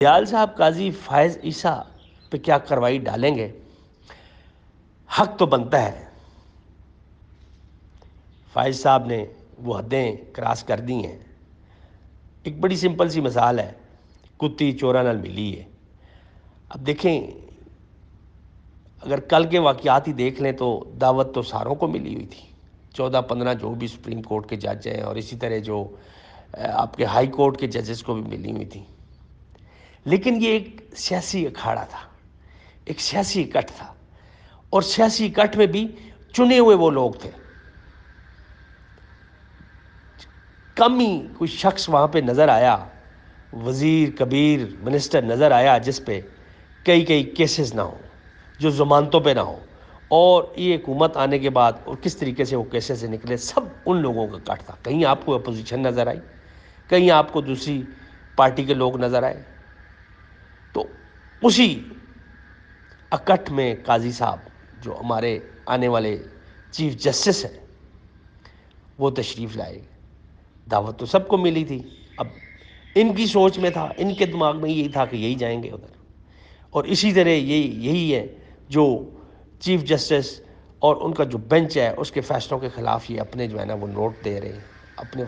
دیال صاحب قاضی فائز عیسیٰ پہ کیا کارروائی ڈالیں گے؟ حق تو بنتا ہے، فائز صاحب نے وہ حدیں کراس کر دی ہیں۔ ایک بڑی سمپل سی مثال ہے، کتی چوراں نال ملی ہے۔ اب دیکھیں، اگر کل کے واقعات ہی دیکھ لیں تو دعوت تو ساروں کو ملی ہوئی تھی، 14-15 جو بھی سپریم کورٹ کے جج ہیں، اور اسی طرح جو آپ کے ہائی کورٹ کے ججز کو بھی ملی ہوئی تھی۔ لیکن یہ ایک سیاسی اکھاڑا تھا، ایک سیاسی اکٹھ تھا، اور سیاسی اکٹھ میں بھی چنے ہوئے وہ لوگ تھے۔ کم ہی کوئی شخص وہاں پہ نظر آیا، وزیر کبیر منسٹر نظر آیا جس پہ کئی کیسز نہ ہوں، جو ضمانتوں پہ نہ ہوں، اور یہ حکومت آنے کے بعد اور کس طریقے سے وہ کیسز سے نکلے، سب ان لوگوں کا کٹ تھا۔ کہیں آپ کو اپوزیشن نظر آئی، کہیں آپ کو دوسری پارٹی کے لوگ نظر آئے۔ تو اسی اکٹھ میں قاضی صاحب جو ہمارے آنے والے چیف جسٹس ہیں وہ تشریف لائے۔ دعوت تو سب کو ملی تھی، اب ان کی سوچ میں تھا، ان کے دماغ میں یہی تھا کہ یہی جائیں گے ادھر، اور اسی طرح یہی ہے جو چیف جسٹس اور ان کا جو بینچ ہے اس کے فیصلوں کے خلاف یہ اپنے جو ہے نا وہ نوٹ دے رہے ہیں، اپنے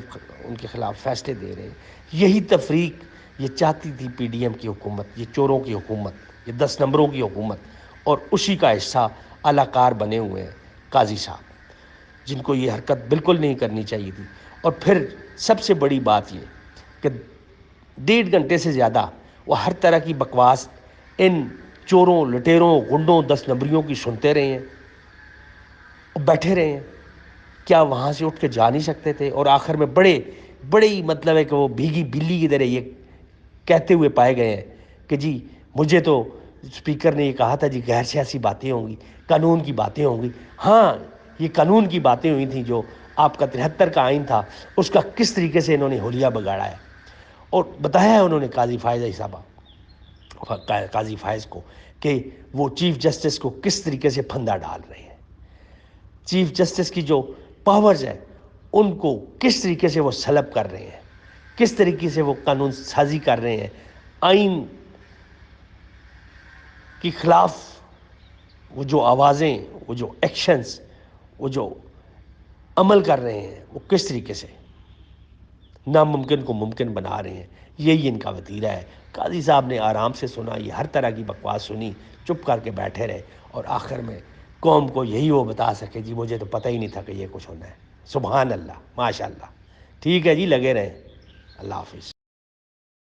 ان کے خلاف فیصلے دے رہے ہیں۔ یہی تفریق یہ چاہتی تھی پی ڈی ایم کی حکومت، یہ چوروں کی حکومت، یہ 10 نمبروں کی حکومت، اور اسی کا حصہ اعلی کار بنے ہوئے ہیں قاضی صاحب، جن کو یہ حرکت بالکل نہیں کرنی چاہیے تھی۔ اور پھر سب سے بڑی بات یہ کہ 1.5 گھنٹے سے زیادہ وہ ہر طرح کی بکواس ان چوروں، لٹیروں، غنڈوں، 10 نمبریوں کی سنتے رہے ہیں اور بیٹھے رہے ہیں۔ کیا وہاں سے اٹھ کے جا نہیں سکتے تھے؟ اور آخر میں بڑے ہی مطلب ہے کہ وہ بھیگی بلی کی طرح یہ کہتے ہوئے پائے گئے ہیں کہ جی مجھے تو اسپیکر نے یہ کہا تھا جی غیر سیاسی باتیں ہوں گی، قانون کی باتیں ہوں گی۔ ہاں، یہ قانون کی باتیں ہوئی تھیں، جو آپ کا 73 کا آئین تھا، اس کا کس طریقے سے انہوں نے حلیہ بگاڑا ہے، اور بتایا ہے انہوں نے قاضی فائز کو کہ وہ چیف جسٹس کو کس طریقے سے پھندا ڈال رہے ہیں، چیف جسٹس کی جو پاورز ہیں ان کو کس طریقے سے وہ سلب کر رہے ہیں، کس طریقے سے وہ قانون سازی کر رہے ہیں، آئین کی خلاف وہ جو آوازیں، وہ جو ایکشنز، وہ جو عمل کر رہے ہیں، وہ کس طریقے سے ناممکن کو ممکن بنا رہے ہیں۔ یہی ان کا وتیرہ ہے۔ قاضی صاحب نے آرام سے سنا، یہ ہر طرح کی بکواس سنی، چپ کر کے بیٹھے رہے، اور آخر میں قوم کو یہی وہ بتا سکے جی مجھے تو پتہ ہی نہیں تھا کہ یہ کچھ ہونا ہے۔ سبحان اللہ، ماشاء اللہ۔ ٹھیک ہے جی، لگے رہیں۔ اللہ حافظ۔